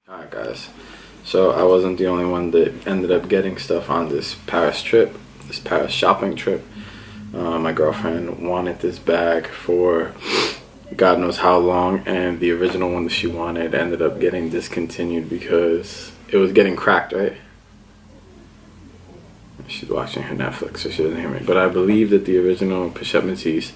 Alright guys, so I wasn't the only one that ended up getting stuff on this Paris trip, this Paris shopping trip. My girlfriend wanted this bag for God knows how long, and the original one that she wanted ended up getting discontinued because it was getting cracked, right? She's watching her Netflix, so she doesn't hear me. But I believe that the original Pochette Metis,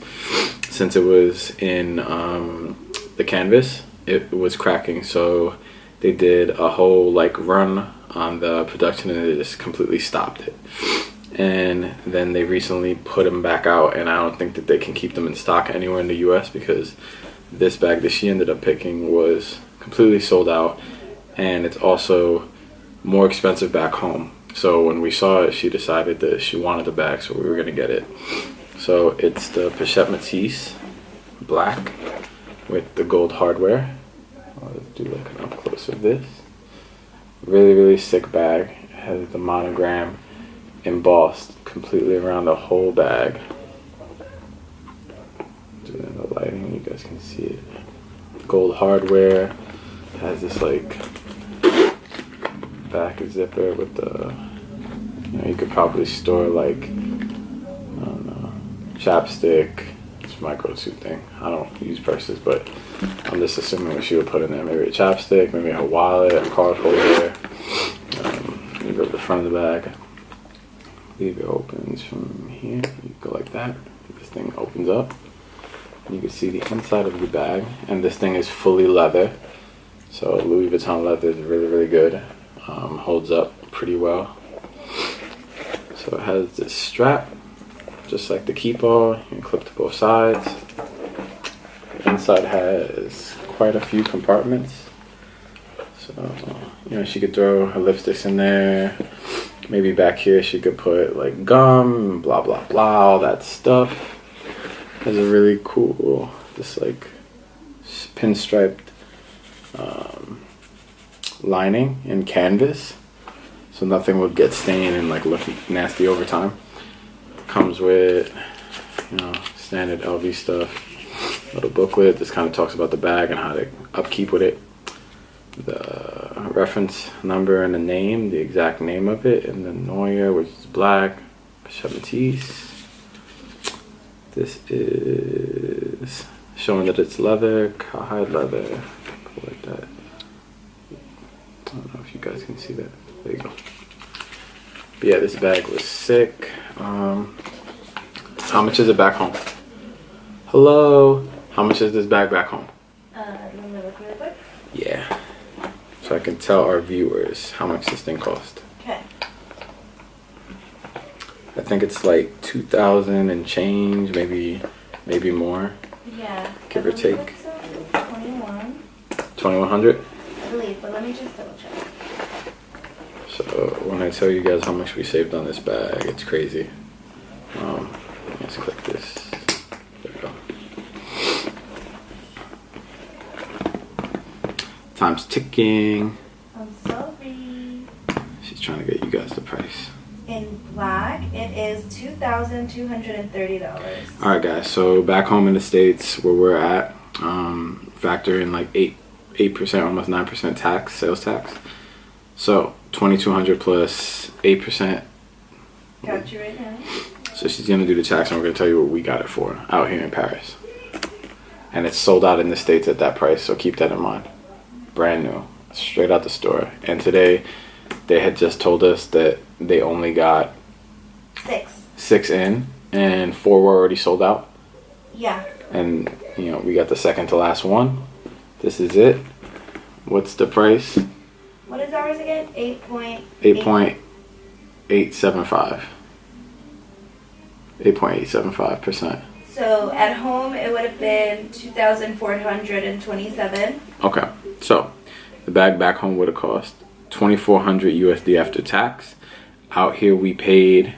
since it was in the canvas, it was cracking, so they did a whole like run on the production and they just completely stopped it. And then they recently put them back out, and I don't think that they can keep them in stock anywhere in the US because this bag that she ended up picking was completely sold out, and it's also more expensive back home. So when we saw it, she decided that she wanted the bag, so we were gonna get it. So it's the Pochette Metis black with the gold hardware. Let's do like an up close of this. Really sick bag. It has the monogram embossed completely around the whole bag. Doing the lighting, you guys can see it. Gold hardware. It has this like back zipper with the, you could probably store like, I don't know, chapstick. It's my go-to thing. I don't use purses, but I'm just assuming what she would put in there. Maybe a chapstick, maybe a wallet, a card holder. You go to the front of the bag. Leave it opens from here. You go like that. This thing opens up. You can see the inside of the bag, and this thing is fully leather. So Louis Vuitton leather is really good. Holds up pretty well. So it has this strap, just like the keep-all. You can clip to both sides. The inside has quite a few compartments. So, she could throw her lipsticks in there. Maybe back here she could put like gum, blah blah blah, all that stuff. Has a really cool, just like pinstriped lining in canvas, so nothing would get stained and like look nasty over time. Comes with standard LV stuff, little booklet. This kind of talks about the bag and how to upkeep with it, the reference number and the name, the exact name of it, and the Noir, which is black, Pochette Metis. This is showing that it's leather, cowhide leather, like that. I don't know if you guys can see that. There you go. But yeah, this bag was sick. How much is it back home? Hello? How much is this bag back home? Let me look really quick. Yeah. So I can tell our viewers how much this thing cost. Okay. I think it's like 2,000 and change, maybe more. Yeah. Give or take. So. 21. 2,100? I believe, but let me just double check. So when I tell you guys how much we saved on this bag, it's crazy. Let's click this. There we go. Time's ticking. I'm sorry. She's trying to get you guys the price. In black, it is $2,230. Alright guys, so back home in the States where we're at, factor in like 8%, almost 9% tax, sales tax. So $2,200 plus 8%. Got you right now. So she's gonna do the tax, and we're gonna tell you what we got it for out here in Paris. And it's sold out in the States at that price, so keep that in mind. Brand new, straight out the store. And today they had just told us that they only got 6 in, and 4 were already sold out. Yeah. And we got the second to last one. This is it. What's the price? What is ours again? 8.875. 8.875%. So at home it would have been 2,427. Okay, so the bag back home would have cost 2,400 USD after tax. Out here we paid,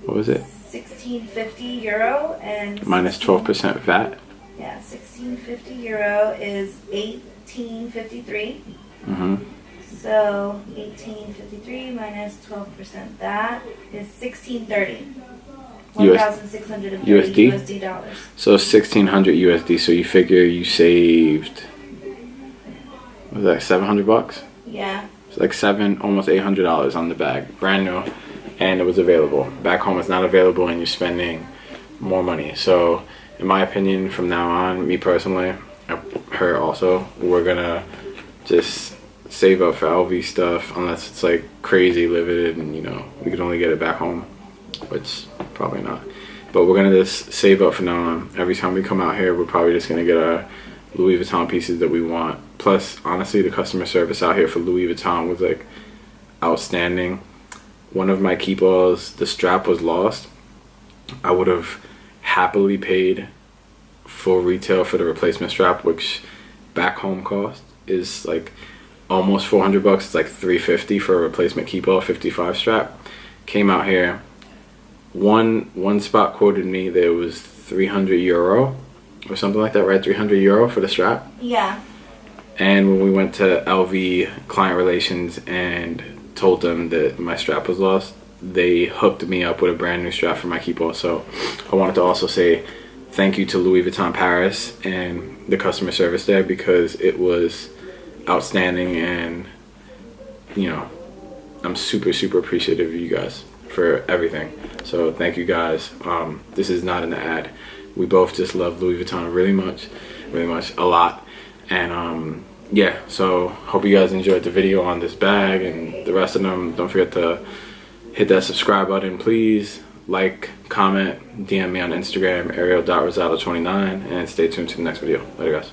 what was it? 1650 euro and minus 12% VAT. Yeah, 1650 euro is 1853. So 1853 minus 12%, that is 1630. 1,630 USD dollars. So 1,600 USD. So you figure you saved was that $700? Yeah. It's like almost $800 on the bag, brand new, and it was available. Back home it's not available, and you're spending more money. So in my opinion, from now on, me personally, her also, we're gonna just save up for LV stuff unless it's like crazy limited and you know we could only get it back home, which probably not. But we're gonna just save up from now on. Every time we come out here, we're probably just gonna get our Louis Vuitton pieces that we want. Plus, honestly, the customer service out here for Louis Vuitton was like outstanding. One of my keep-alls, the strap was lost. I would have happily paid full retail for the replacement strap, which back home cost is like almost $400. It's like $350 for a replacement keep-all 55 strap. Came out here. One spot quoted me that it was €300 or something like that, right? €300 for the strap. Yeah. And when we went to LV client relations and told them that my strap was lost, they hooked me up with a brand new strap for my keep-all. So I wanted to also say thank you to Louis Vuitton Paris and the customer service there, because it was outstanding, and you know, I'm super appreciative of you guys for everything. So thank you guys. This is not an ad. We both just love Louis Vuitton really much, a lot. And yeah, so hope you guys enjoyed the video on this bag and the rest of them. Don't forget to hit that subscribe button, please. Like, comment, DM me on Instagram, Ariel.Rosado29, and stay tuned to the next video. Later, guys.